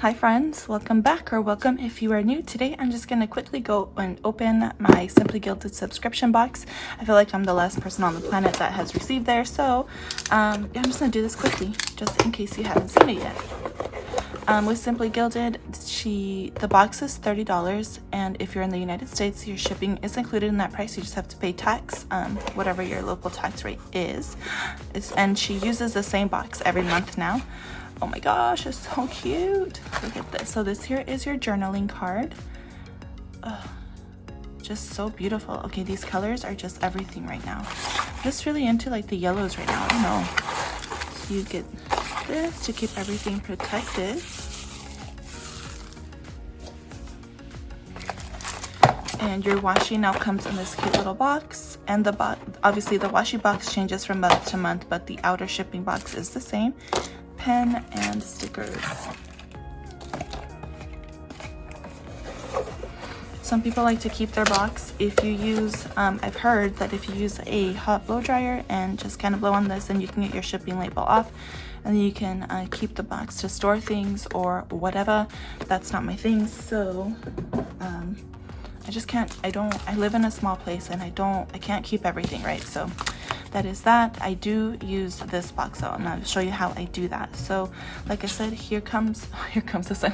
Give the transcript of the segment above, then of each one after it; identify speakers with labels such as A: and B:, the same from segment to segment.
A: Hi friends, welcome back, or welcome if you are new. Today I'm just going to quickly go and open my Simply Gilded subscription box. I feel like I'm the last person on the planet that has received there, so I'm just going to do this quickly, just in case you haven't seen it yet. With Simply Gilded, the box is $30, and if you're in the United States, your shipping is included in that price. You just have to pay tax, whatever your local tax rate is. And she uses the same box every month now. Oh my gosh, it's so cute. Look at this. So this here is your journaling card. Just so beautiful. Okay, these colors are just everything right now. I'm just really into like the yellows right now. I don't know. So you get this to keep everything protected. And your washi now comes in this cute little box. And obviously the washi box changes from month to month, but the outer shipping box is the same. Pen and stickers. Some people like to keep their box. If you use, I've heard that if you use a hot blow dryer and just kind of blow on this, then you can get your shipping label off, and then you can keep the box to store things or whatever. That's not my thing, so I just can't. I live in a small place, and I can't keep everything, right? So that is that. I do use this box out, and I'll show you how I do that. So like I said, here comes the sun.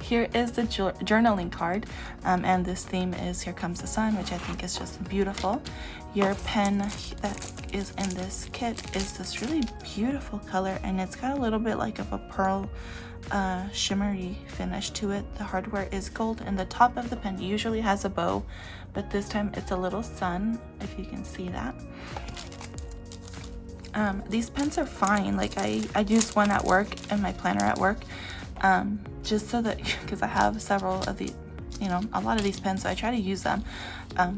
A: Here is the journaling card, and this theme is Here Comes the Sun, which I think is just beautiful. Your pen that is in this kit is this really beautiful color, and it's got a little bit like of a pearl shimmery finish to it. The hardware is gold, and the top of the pen usually has a bow, but this time it's a little sun, if you can see that. These pens are fine. Like I use one at work and my planner at work, just so that, because I have several of these, a lot of these pens, so I try to use them,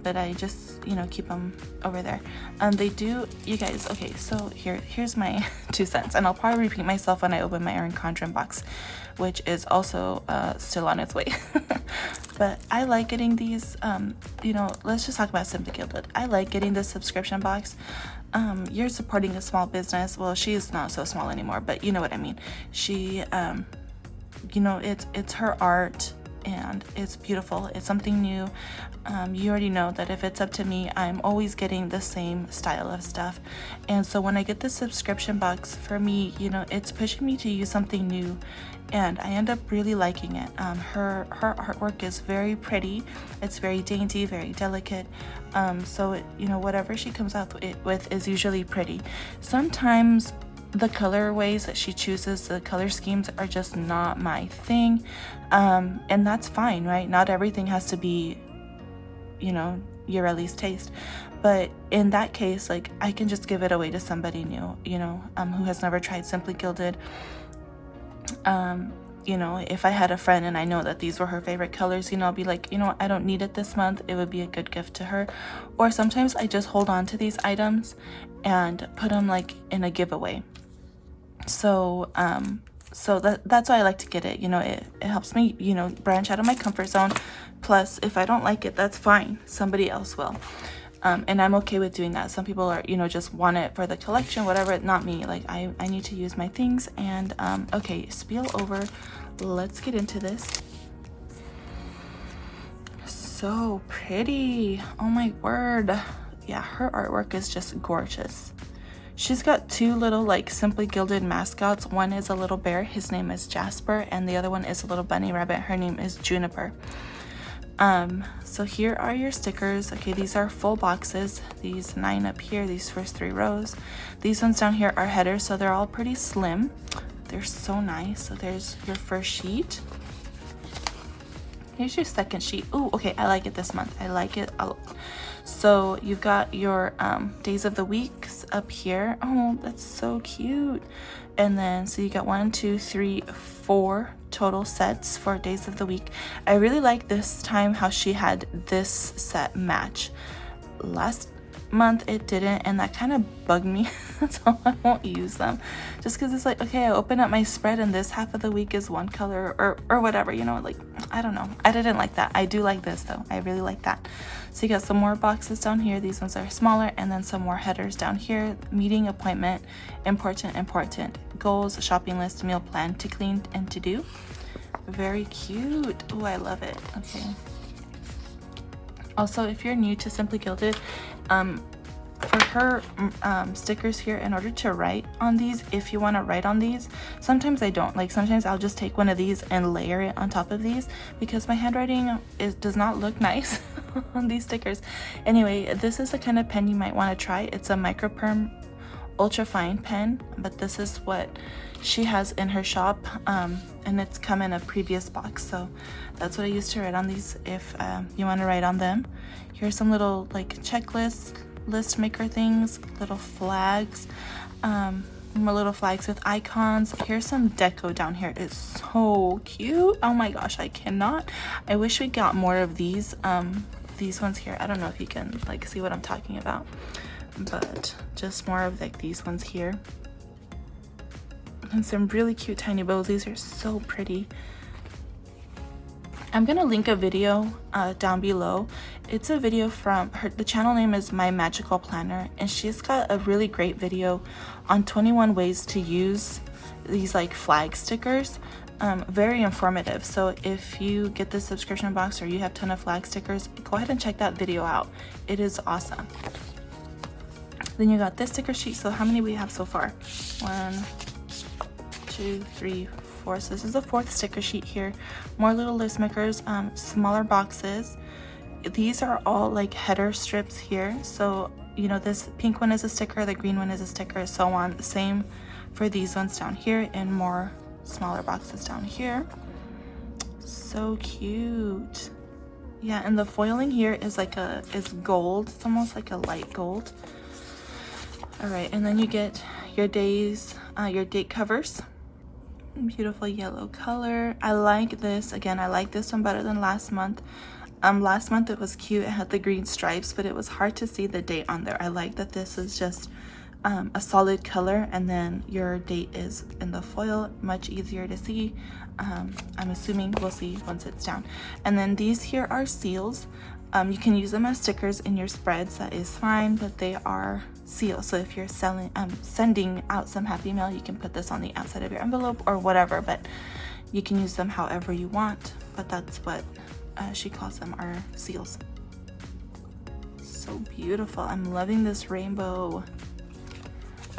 A: but I just keep them over there. They do, you guys, okay, so here's my 2 cents, and I'll probably repeat myself when I open my Erin Condren box, which is also still on its way. But I like getting these, let's just talk about Simply Gilded. I like getting this subscription box. You're supporting a small business. Well, she's not so small anymore, but you know what I mean. She, it's her art, and it's beautiful. It's something new. You already know that if it's up to me, I'm always getting the same style of stuff. And so when I get the subscription box, for me, it's pushing me to use something new, and I end up really liking it. Her artwork is very pretty. It's very dainty, very delicate. So whatever she comes out with is usually pretty. Sometimes the colorways that she chooses, the color schemes, are just not my thing, and that's fine, right? Not everything has to be Yureli's taste, but in that case, like, I can just give it away to somebody new, who has never tried Simply Gilded. If I had a friend and I know that these were her favorite colors, I'll be like, I don't need it this month, it would be a good gift to her. Or sometimes I just hold on to these items and put them like in a giveaway. So that's why I like to get it. It helps me, branch out of my comfort zone. Plus, if I don't like it, that's fine. Somebody else will. And I'm okay with doing that. Some people are, just want it for the collection, whatever. Not me. Like, I need to use my things. And, okay, spiel over. Let's get into this. So pretty. Oh my word. Yeah, her artwork is just gorgeous. She's got 2 little, like, Simply Gilded mascots. One is a little bear. His name is Jasper. And the other one is a little bunny rabbit. Her name is Juniper. So here are your stickers. Okay, these are full boxes. These 9 up here, these first 3 rows. These ones down here are headers, so they're all pretty slim. They're so nice. So there's your first sheet. Here's your second sheet. Oh, okay, I like it this month. I like it a lot. So you've got your days of the weeks up here. Oh, that's so cute. And then, so you got 1, 2, 3, 4 total sets for days of the week. I really like this time how she had this set match. month it didn't, and that kind of bugged me. So I won't use them, just because it's like, okay, I open up my spread and this half of the week is one color or whatever, you know, like, I don't know. I didn't like that. I do like this though. I really like that. So you got some more boxes down here. These ones are smaller, and then some more headers down here. Meeting, appointment, important, goals, shopping list, meal plan, to clean and to do. Very cute. Oh, I love it. Okay. Also, if you're new to Simply Gilded, for her stickers here, in order to write on these, if you want to write on these, sometimes I don't. Like, sometimes I'll just take one of these and layer it on top of these, because my handwriting does not look nice on these stickers. Anyway, this is the kind of pen you might want to try. It's a microperm ultra fine pen, but this is what she has in her shop, and it's come in a previous box, so that's what I used to write on these. If you want to write on them, here's some little like checklist list maker things, little flags, more little flags with icons. Here's some deco down here. It's so cute. Oh my gosh, I cannot. I wish we got more of these ones here. I don't know if you can like see what I'm talking about, but just more of like these ones here, and some really cute tiny bows. These are so pretty. I'm gonna link a video down below. It's a video from her. The channel name is My Magical Planner, and she's got a really great video on 21 ways to use these like flag stickers. Very informative. So if you get the subscription box or you have a ton of flag stickers, go ahead and check that video out. It is awesome. Then you got this sticker sheet. So how many we have so far? 1, 2, 3, 4. So this is the 4th sticker sheet here. More little list makers, smaller boxes. These are all like header strips here. So, you know, this pink one is a sticker, the green one is a sticker, so on. The same for these ones down here, and more smaller boxes down here. So cute. Yeah, and the foiling here is like is gold. It's almost like a light gold. All right, and then you get your your date covers. Beautiful yellow color. I like this. Again, I like this one better than last month. Last month it was cute. It had the green stripes, but it was hard to see the date on there. I like that this is just a solid color, and then your date is in the foil, much easier to see. I'm assuming we'll see once it's down. And then these here are seals. You can use them as stickers in your spreads, that is fine, but they are seals. So if you're sending out some happy mail, you can put this on the outside of your envelope or whatever, but you can use them however you want. But that's what she calls them, are seals. So beautiful. I'm loving this rainbow.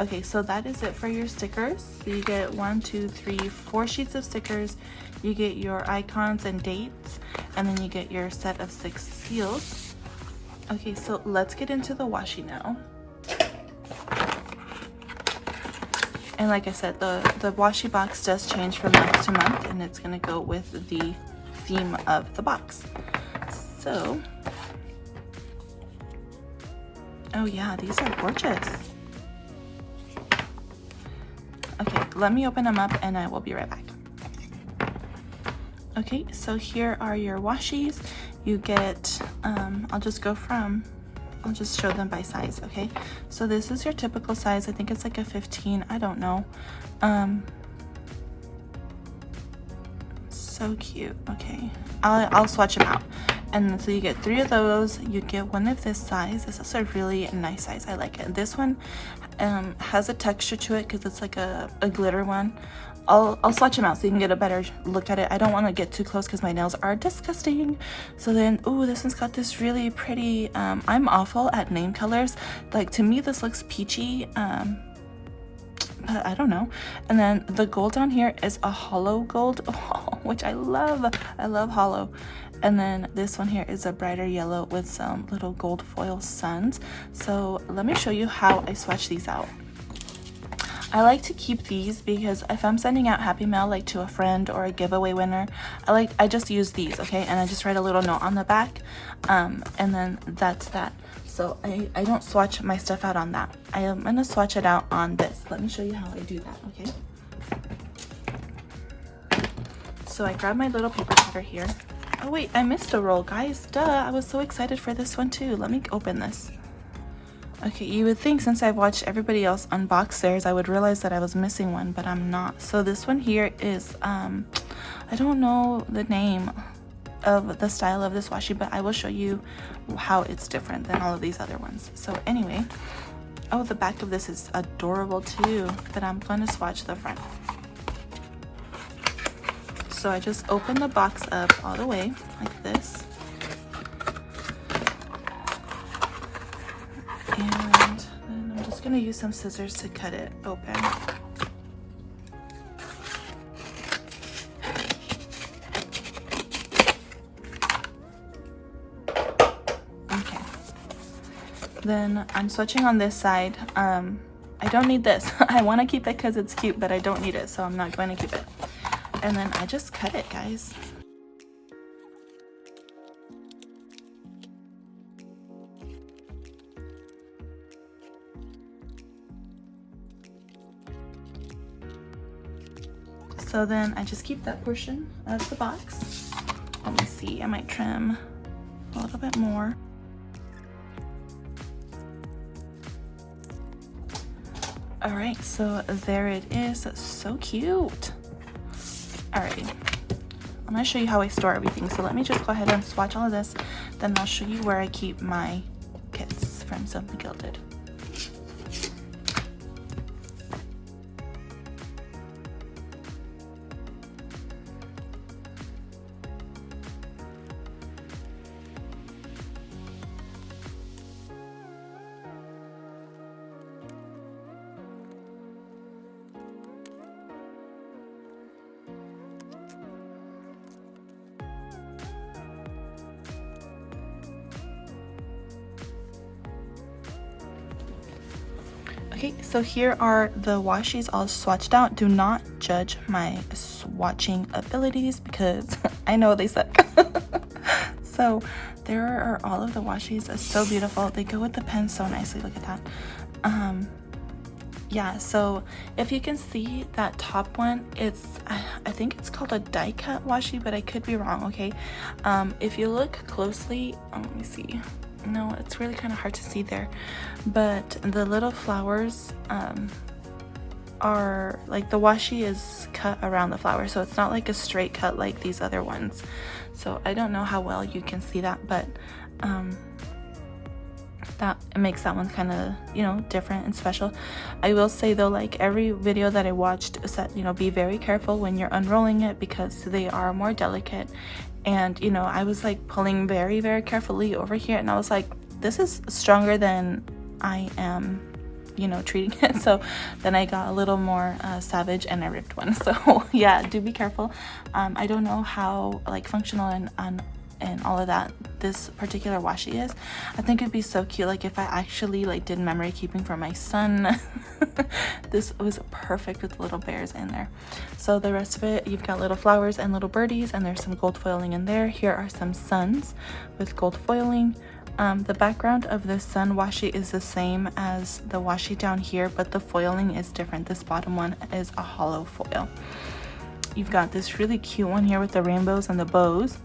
A: Okay, so that is it for your stickers. So you get 1, 2, 3, 4 sheets of stickers. You get your icons and dates, and then you get your set of 6 seals. Okay, so let's get into the washi now. And like I said, the washi box does change from month to month, and it's gonna go with the theme of the box. So, oh yeah, these are gorgeous. Okay, let me open them up and I will be right back. Okay, so here are your washis. You get, I'll just show them by size, okay? So this is your typical size. I think it's like a 15, I don't know. So cute. Okay, I'll swatch them out. And so you get 3 of those. You get 1 of this size. This is a really nice size. I like it. This one has a texture to it because it's like a glitter one. I'll swatch them out so you can get a better look at it. I don't want to get too close because my nails are disgusting. So then, ooh, this one's got this really pretty, I'm awful at name colors. Like, to me this looks peachy, but I don't know. And then the gold down here is a hollow gold, which I love. I love hollow. And then this one here is a brighter yellow with some little gold foil suns. So let me show you how I swatch these out. I like to keep these because if I'm sending out happy mail like to a friend or a giveaway winner, I just use these, okay? And I just write a little note on the back, and then that's that. So I don't swatch my stuff out on that. I am gonna swatch it out on this. Let me show you how I do that, okay? So I grab my little paper cutter here. Oh wait, I missed a roll, guys. Duh, I was so excited for this one too. Let me open this. Okay, you would think since I've watched everybody else unbox theirs, I would realize that I was missing one, but I'm not. So this one here is, I don't know the name of the style of this washi, but I will show you how it's different than all of these other ones. So anyway, oh, the back of this is adorable too, but I'm going to swatch the front. So I just open the box up all the way like this. And then I'm just going to use some scissors to cut it open. Okay. Then I'm swatching on this side. I don't need this. I want to keep it because it's cute, but I don't need it, so I'm not going to keep it. And then I just cut it, guys. So then I just keep that portion of the box. Let me see, I might trim a little bit more. All right, so there it is. So cute. Alrighty, I'm gonna show you how I store everything. So let me just go ahead and swatch all of this, then I'll show you where I keep my kits from Simply Gilded. Okay, so here are the washies all swatched out. Do not judge my swatching abilities because I know they suck. So there are all of the washies. It's so beautiful. They go with the pen so nicely. Look at that. Yeah, so if you can see that top one, it's I think it's called a die cut washi, but I could be wrong. Okay, if you look closely, let me see. No, it's really kind of hard to see there, but the little flowers are like, the washi is cut around the flower, so it's not like a straight cut like these other ones. So I don't know how well you can see that, but that makes that one kind of, you know, different and special. I will say though, like every video that I watched said, you know, be very careful when you're unrolling it because they are more delicate. And you know, I was like pulling very, very carefully over here, and I was like, this is stronger than I am, you know, treating it. So then I got a little more savage and I ripped one. So yeah, do be careful. I don't know how like functional and all of that this particular washi is. I think it'd be so cute like if I actually like did memory keeping for my son. This was perfect with little bears in there. So the rest of it, you've got little flowers and little birdies, and there's some gold foiling in there. Here are some suns with gold foiling. The background of this sun washi is the same as the washi down here, but the foiling is different. This bottom one is a hollow foil. You've got this really cute one here with the rainbows and the bows.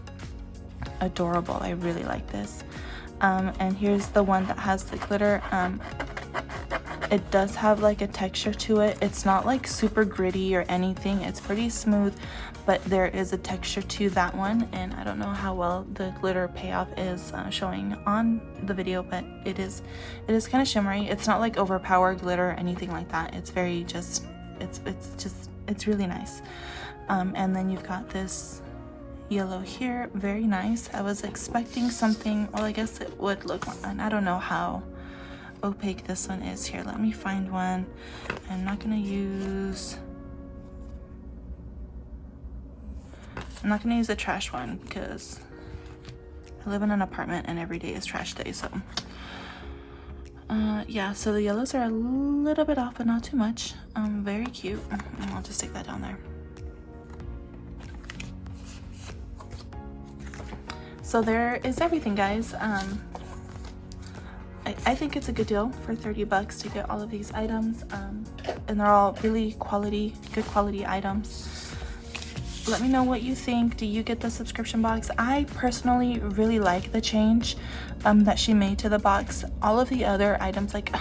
A: Adorable. I really like this. And here's the one that has the glitter. It does have like a texture to it. It's not like super gritty or anything. It's pretty smooth, but there is a texture to that one, and I don't know how well the glitter payoff is showing on the video, but it is kind of shimmery. It's not like overpowered glitter or anything like that. It's very just it's really nice. And then you've got this yellow here, very nice. I was expecting something, well, I guess it would look, and I don't know how opaque this one is. Here, let me find one. I'm not gonna use the trash one because I live in an apartment and every day is trash day. So yeah, so the yellows are a little bit off, but not too much. Very cute. I'll just take that down there. So there is everything, guys. I think it's a good deal for 30 bucks to get all of these items, and they're all really good quality items. let me know what you think. Do you get the subscription box? I personally really like the change that she made to the box. All of the other items, like,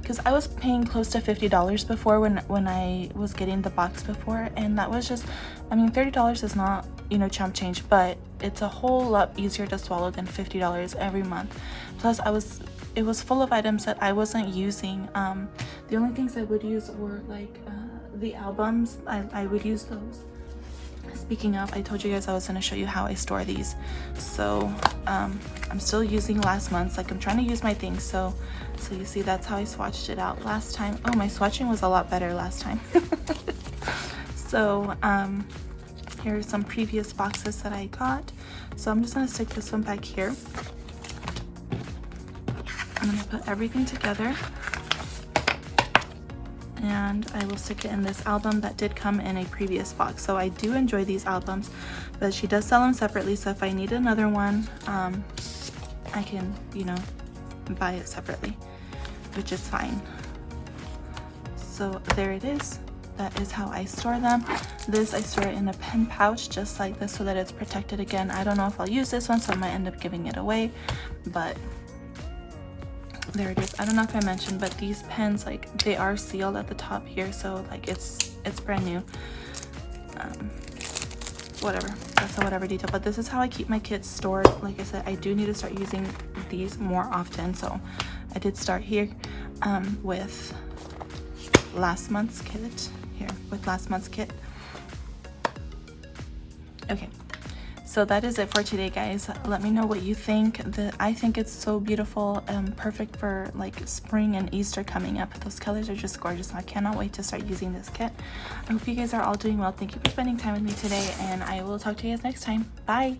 A: because I was paying close to $50 before when I was getting the box before, and that was just, I mean, $30 is not, you know, chump change, but it's a whole lot easier to swallow than $50 every month. Plus it was full of items that I wasn't using. The only things I would use were like the albums. I would use those. Speaking of, I told you guys I was going to show you how I store these. So I'm still using last month's. Like, I'm trying to use my things, so you see that's how I swatched it out last time. Oh, my swatching was a lot better last time. So here are some previous boxes that I got. So I'm just going to stick this one back here. I'm going to put everything together, and I will stick it in this album that did come in a previous box. So I do enjoy these albums, but she does sell them separately, so if I need another one, I can, you know, buy it separately, which is fine. So there it is. That is how I store them. This, I store it in a pen pouch just like this so that it's protected. Again, I don't know if I'll use this one, so I might end up giving it away, but there it is. I don't know if I mentioned, but these pens, like, they are sealed at the top here, so like it's brand new. Whatever, that's a whatever detail, but this is how I keep my kits stored. Like I said, I do need to start using these more often, so I did start here with last month's kit. Okay, so that is it for today, guys. Let me know what you think. I think it's so beautiful and perfect for like spring and Easter coming up. Those colors are just gorgeous. I cannot wait to start using this kit. I hope you guys are all doing well. Thank you for spending time with me today, and I will talk to you guys next time. Bye.